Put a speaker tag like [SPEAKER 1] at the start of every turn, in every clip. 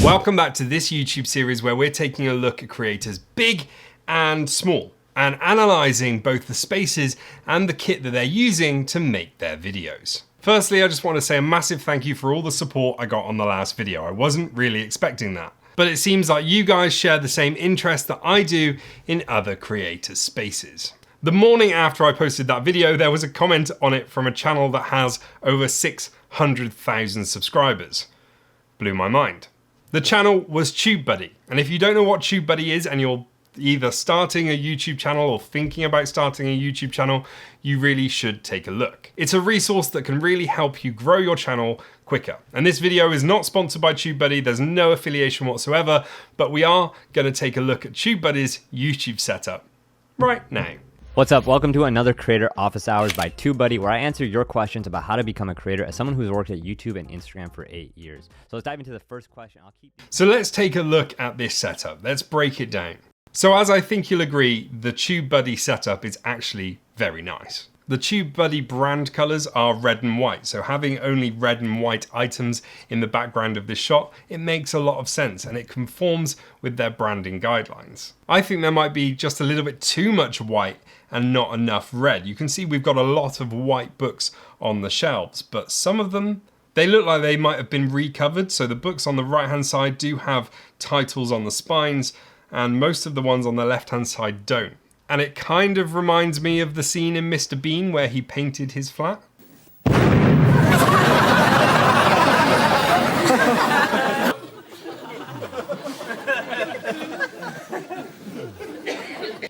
[SPEAKER 1] Welcome back to this YouTube series where we're taking a look at creators big and small and analysing both the spaces and the kit that they're using to make their videos. Firstly, I just want to say a massive thank you for all the support I got on the last video. I wasn't really expecting that, but it seems like you guys share the same interest that I do in other creators' spaces. The morning after I posted that video, there was a comment on it from a channel that has over 600,000 subscribers. Blew my mind. The channel was TubeBuddy, and if you don't know what TubeBuddy is and you're either starting a YouTube channel or thinking about starting a YouTube channel, you really should take a look. It's a resource that can really help you grow your channel quicker. And this video is not sponsored by TubeBuddy, there's no affiliation whatsoever, but we are going to take a look at TubeBuddy's YouTube setup right now.
[SPEAKER 2] What's up? Welcome to another Creator Office Hours by TubeBuddy, where I answer your questions about how to become a creator as someone who's worked at YouTube and Instagram for 8 years. So let's dive into the first question.
[SPEAKER 1] So let's take a look at this setup. Let's break it down. So as I think you'll agree, the TubeBuddy setup is actually very nice. The TubeBuddy brand colors are red and white, so having only red and white items in the background of this shot, it makes a lot of sense and it conforms with their branding guidelines. I think there might be just a little bit too much white and not enough red. You can see we've got a lot of white books on the shelves, but some of them, they look like they might have been recovered. So the books on the right hand side do have titles on the spines, and most of the ones on the left hand side don't. And it kind of reminds me of the scene in Mr. Bean where he painted his flat.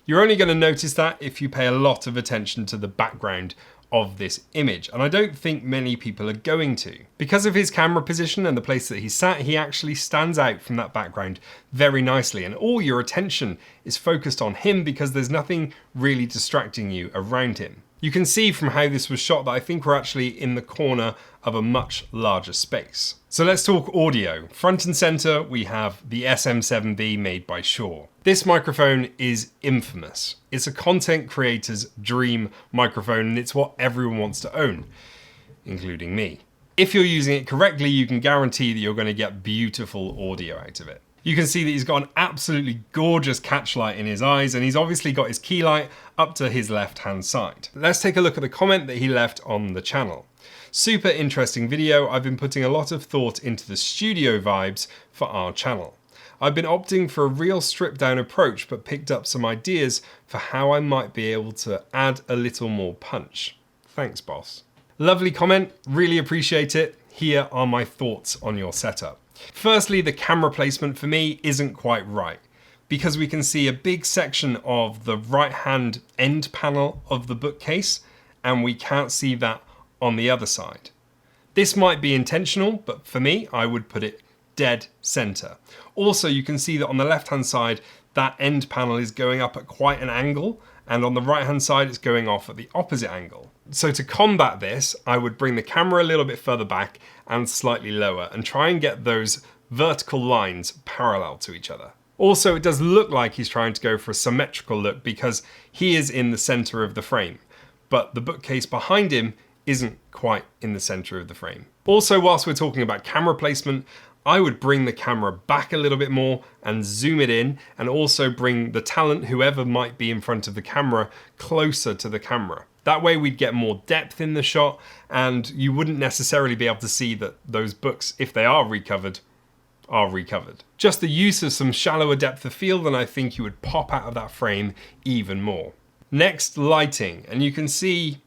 [SPEAKER 1] You're only going to notice that if you pay a lot of attention to the background of this image, and I don't think many people are going to. Because of his camera position and the place that he's sat, he actually stands out from that background very nicely, and all your attention is focused on him because there's nothing really distracting you around him. You can see from how this was shot that I think we're actually in the corner of a much larger space. So let's talk audio. Front and center, we have the SM7B made by Shure. This microphone is infamous. It's a content creator's dream microphone, and it's what everyone wants to own, including me. If you're using it correctly, you can guarantee that you're going to get beautiful audio out of it. You can see that he's got an absolutely gorgeous catch light in his eyes, and he's obviously got his key light up to his left-hand side. Let's take a look at the comment that he left on the channel. Super interesting video. I've been putting a lot of thought into the studio vibes for our channel. I've been opting for a real stripped down approach, but picked up some ideas for how I might be able to add a little more punch. Thanks, boss. Lovely comment, really appreciate it. Here are my thoughts on your setup. Firstly, the camera placement for me isn't quite right, because we can see a big section of the right hand end panel of the bookcase, and we can't see that on the other side. This might be intentional, but for me, I would put it dead center. Also, you can see that on the left hand side, that end panel is going up at quite an angle, and on the right hand side, it's going off at the opposite angle. So to combat this, I would bring the camera a little bit further back and slightly lower and try and get those vertical lines parallel to each other. Also, it does look like he's trying to go for a symmetrical look because he is in the center of the frame, but the bookcase behind him isn't quite in the center of the frame. Also, whilst we're talking about camera placement, I would bring the camera back a little bit more and zoom it in, and also bring the talent, whoever might be in front of the camera, closer to the camera. That way we'd get more depth in the shot, and you wouldn't necessarily be able to see that those books, if they are recovered, are recovered. Just the use of some shallower depth of field, and I think you would pop out of that frame even more. Next, lighting, and you can see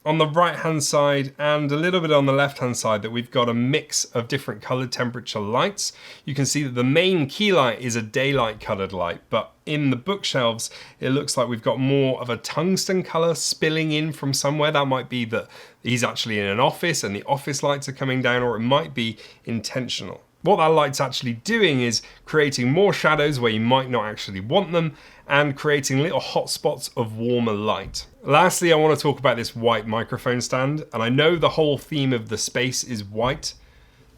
[SPEAKER 1] on the right hand side and a little bit on the left hand side that we've got a mix of different color temperature lights. You can see that the main key light is a daylight colored light, but in the bookshelves it looks like we've got more of a tungsten color spilling in from somewhere. That might be that he's actually in an office and the office lights are coming down, or it might be intentional. What that light's actually doing is creating more shadows where you might not actually want them, and creating little hot spots of warmer light. Lastly, I want to talk about this white microphone stand, and I know the whole theme of the space is white,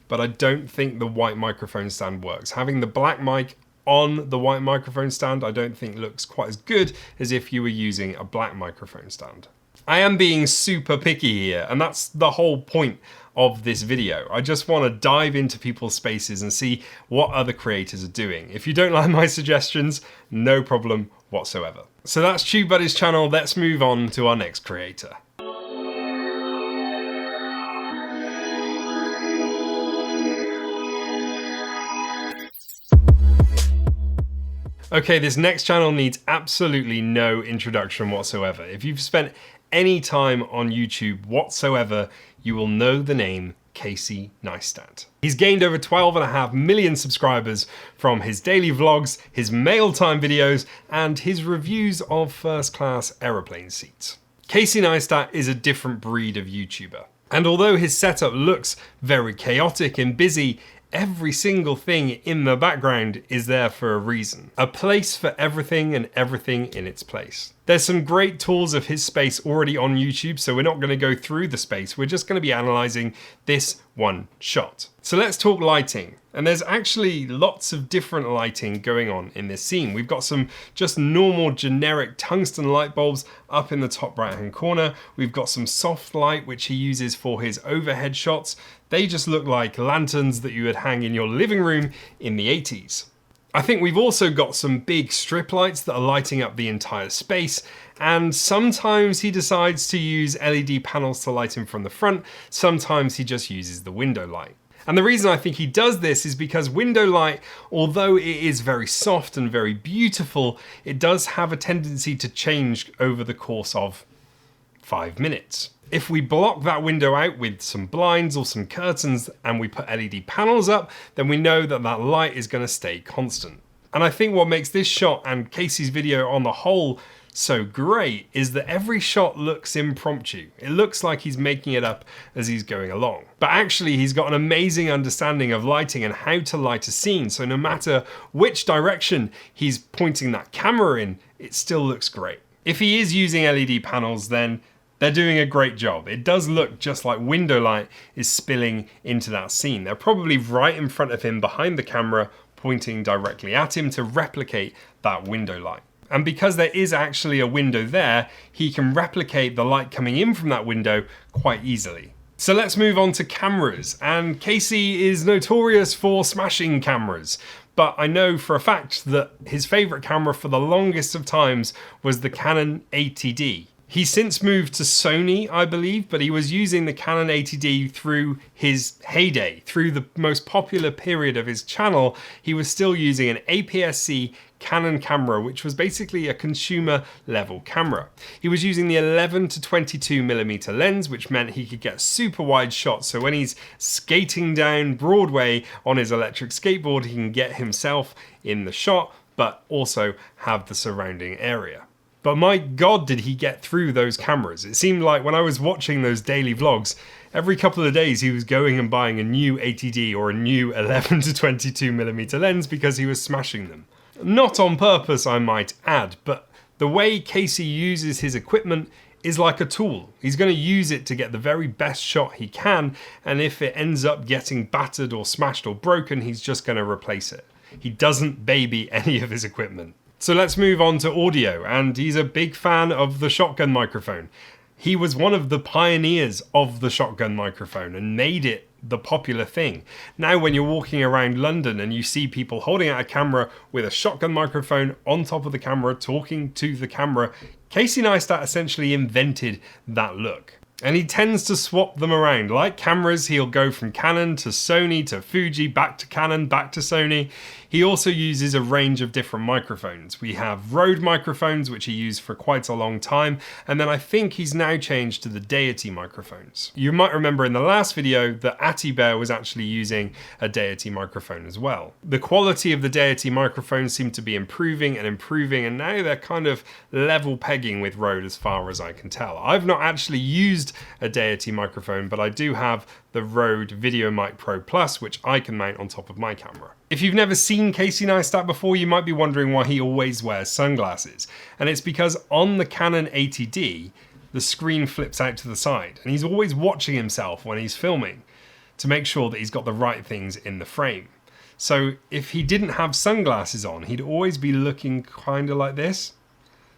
[SPEAKER 1] but I don't think the white microphone stand works. Having the black mic on the white microphone stand I don't think looks quite as good as if you were using a black microphone stand. I am being super picky here, and that's the whole point of this video. I just want to dive into people's spaces and see what other creators are doing. If you don't like my suggestions, no problem whatsoever. So that's TubeBuddy's channel. Let's move on to our next creator. Okay, this next channel needs absolutely no introduction whatsoever. If you've spent any time on YouTube whatsoever, you will know the name Casey Neistat. He's gained over 12.5 million subscribers from his daily vlogs, his mail time videos, and his reviews of first-class aeroplane seats. Casey Neistat is a different breed of YouTuber. And although his setup looks very chaotic and busy, every single thing in the background is there for a reason. A place for everything and everything in its place. There's some great tools of his space already on YouTube, so we're not going to go through the space. We're just going to be analyzing this one shot. So let's talk lighting. And there's actually lots of different lighting going on in this scene. We've got some just normal generic tungsten light bulbs up in the top right hand corner. We've got some soft light which he uses for his overhead shots. They just look like lanterns that you would hang in your living room in the 80s. I think we've also got some big strip lights that are lighting up the entire space, and sometimes he decides to use LED panels to light him from the front, sometimes he just uses the window light. And the reason I think he does this is because window light, although it is very soft and very beautiful, it does have a tendency to change over the course of 5 minutes. If we block that window out with some blinds or some curtains and we put LED panels up, then we know that that light is going to stay constant. And I think what makes this shot and Casey's video on the whole so great is that every shot looks impromptu. It looks like he's making it up as he's going along. But actually he's got an amazing understanding of lighting and how to light a scene, so no matter which direction he's pointing that camera in, it still looks great. If he is using LED panels, then they're doing a great job. It does look just like window light is spilling into that scene. They're probably right in front of him behind the camera, pointing directly at him to replicate that window light. And because there is actually a window there, he can replicate the light coming in from that window quite easily. So let's move on to cameras. And Casey is notorious for smashing cameras. But I know for a fact that his favorite camera for the longest of times was the Canon 80D. He's since moved to Sony, I believe, but he was using the Canon 80D through his heyday. Through the most popular period of his channel, he was still using an APS-C Canon camera, which was basically a consumer level camera. He was using the 11 to 22mm lens, which meant he could get super wide shots. So when he's skating down Broadway on his electric skateboard, he can get himself in the shot, but also have the surrounding area. But my God, did he get through those cameras. It seemed like when I was watching those daily vlogs, every couple of days he was going and buying a new 80D or a new 11 to 22mm lens because he was smashing them. Not on purpose, I might add, but the way Casey uses his equipment is like a tool. He's going to use it to get the very best shot he can, and if it ends up getting battered or smashed or broken, he's just going to replace it. He doesn't baby any of his equipment. So let's move on to audio, and he's a big fan of the shotgun microphone. He was one of the pioneers of the shotgun microphone and made it the popular thing. Now when you're walking around London and you see people holding out a camera with a shotgun microphone on top of the camera, talking to the camera, Casey Neistat essentially invented that look. And he tends to swap them around. Like cameras, he'll go from Canon to Sony to Fuji, back to Canon, back to Sony. He also uses a range of different microphones. We have Rode microphones, which he used for quite a long time, and then I think he's now changed to the Deity microphones. You might remember in the last video that Atty Bear was actually using a Deity microphone as well. The quality of the Deity microphones seemed to be improving, and now they're kind of level pegging with Rode as far as I can tell. I've not actually used a Deity microphone, but I do have the Rode VideoMic Pro Plus, which I can mount on top of my camera. If you've never seen Casey Neistat before, you might be wondering why he always wears sunglasses. And it's because on the Canon 80D, the screen flips out to the side, and he's always watching himself when he's filming to make sure that he's got the right things in the frame. So if he didn't have sunglasses on, he'd always be looking kind of like this.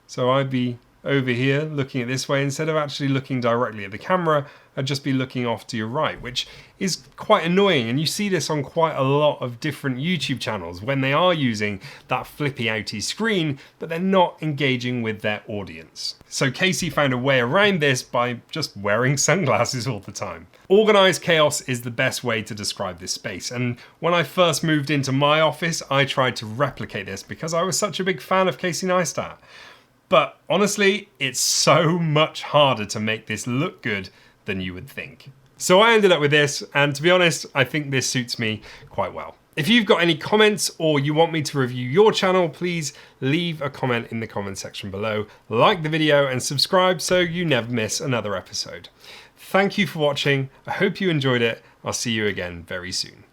[SPEAKER 1] So I'd be over here looking at this way, instead of actually looking directly at the camera, I'd just be looking off to your right, which is quite annoying. And you see this on quite a lot of different YouTube channels when they are using that flippy outy screen, but they're not engaging with their audience. So Casey found a way around this by just wearing sunglasses all the time. Organized chaos is the best way to describe this space. And when I first moved into my office, I tried to replicate this because I was such a big fan of Casey Neistat. But honestly, it's so much harder to make this look good than you would think. So I ended up with this, and to be honest, I think this suits me quite well. If you've got any comments or you want me to review your channel, please leave a comment in the comment section below, like the video and subscribe so you never miss another episode. Thank you for watching. I hope you enjoyed it. I'll see you again very soon.